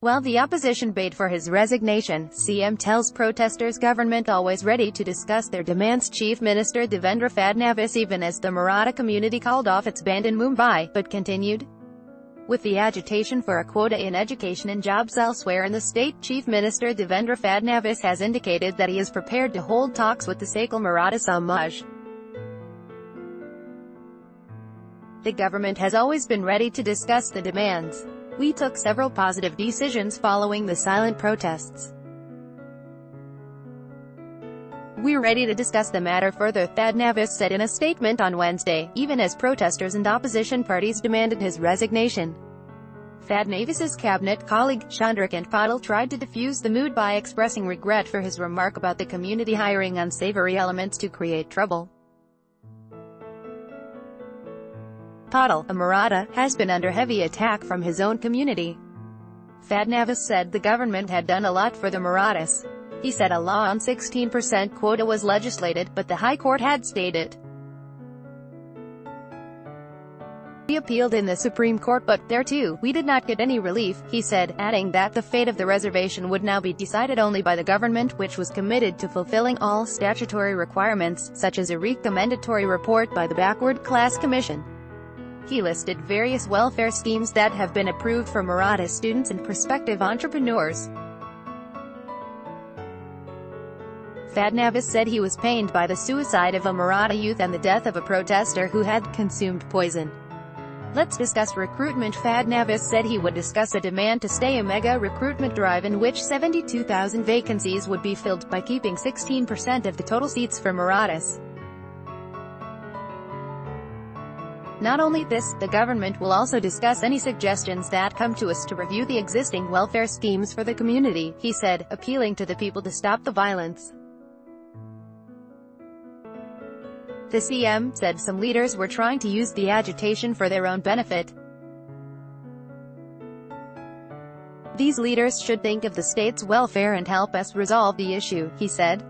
While the opposition bait for his resignation, CM tells protesters government always ready to discuss their demands. Chief Minister Devendra Fadnavis, even as the Maratha community called off its band in Mumbai, but continued with the agitation for a quota in education and jobs elsewhere in the state. Chief Minister Devendra Fadnavis has indicated that he is prepared to hold talks with the Sakal Maratha Samaj. The government has always been ready to discuss the demands. We took several positive decisions following the silent protests. We're ready to discuss the matter further, Fadnavis said in a statement on Wednesday, even as protesters and opposition parties demanded his resignation. Fadnavis's cabinet colleague, Chandrakant Patil, tried to diffuse the mood by expressing regret for his remark about the community hiring unsavory elements to create trouble. Patil, a Maratha, has been under heavy attack from his own community. Fadnavis said the government had done a lot for the Marathas. He said a law on 16% quota was legislated, but the High Court had stayed it. We appealed in the Supreme Court, but there too, we did not get any relief, he said, adding that the fate of the reservation would now be decided only by the government, which was committed to fulfilling all statutory requirements, such as a recommendatory report by the Backward Class Commission. He listed various welfare schemes that have been approved for Maratha students and prospective entrepreneurs. Fadnavis said he was pained by the suicide of a Maratha youth and the death of a protester who had consumed poison. Let's discuss recruitment. Fadnavis said he would discuss a demand to stay a mega recruitment drive in which 72,000 vacancies would be filled by keeping 16% of the total seats for Marathas. Not only this, the government will also discuss any suggestions that come to us to review the existing welfare schemes for the community, he said, appealing to the people to stop the violence. The CM said some leaders were trying to use the agitation for their own benefit. These leaders should think of the state's welfare and help us resolve the issue, he said.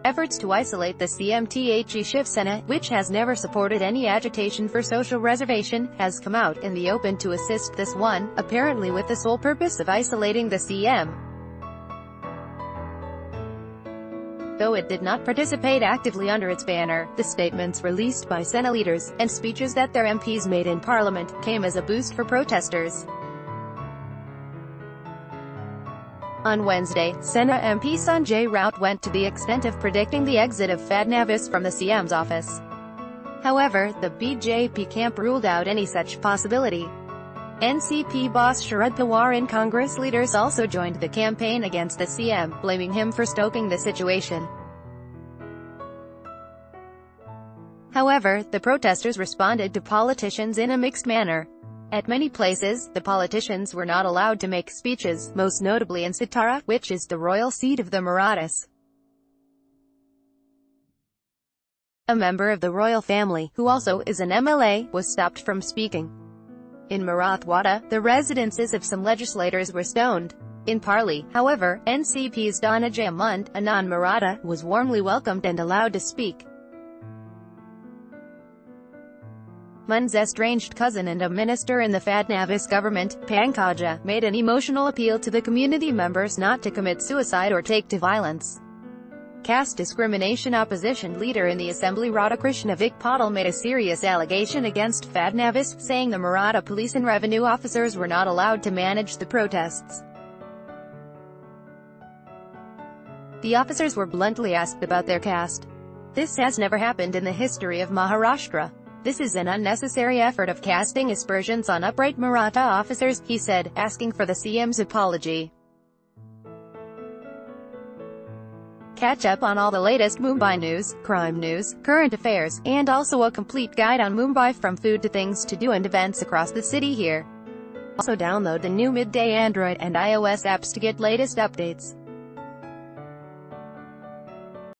Efforts to isolate the CMTHE Shiv Sena, which has never supported any agitation for social reservation, has come out in the open to assist this one, apparently with the sole purpose of isolating the CM. Though it did not participate actively under its banner, the statements released by Sena leaders, and speeches that their MPs made in Parliament, came as a boost for protesters. On Wednesday, Sena MP Sanjay Raut went to the extent of predicting the exit of Fadnavis from the CM's office. However, the BJP camp ruled out any such possibility. NCP boss Sharad Pawar and Congress leaders also joined the campaign against the CM, blaming him for stoking the situation. However, the protesters responded to politicians in a mixed manner. At many places, the politicians were not allowed to make speeches, most notably in Satara, which is the royal seat of the Marathas. A member of the royal family, who also is an MLA, was stopped from speaking. In Marathwada, the residences of some legislators were stoned. In Parli, however, NCP's Dhananjay Mund, a non-Maratha, was warmly welcomed and allowed to speak. Mund's estranged cousin and a minister in the Fadnavis government, Pankaja, made an emotional appeal to the community members not to commit suicide or take to violence. Caste discrimination opposition leader in the assembly Radhakrishna Vic Patil made a serious allegation against Fadnavis, saying the Maratha police and revenue officers were not allowed to manage the protests. The officers were bluntly asked about their caste. This has never happened in the history of Maharashtra. This is an unnecessary effort of casting aspersions on upright Maratha officers, he said, asking for the CM's apology. Catch up on all the latest Mumbai news, crime news, current affairs, and also a complete guide on Mumbai from food to things to do and events across the city here. Also download the new Midday Android and iOS apps to get latest updates.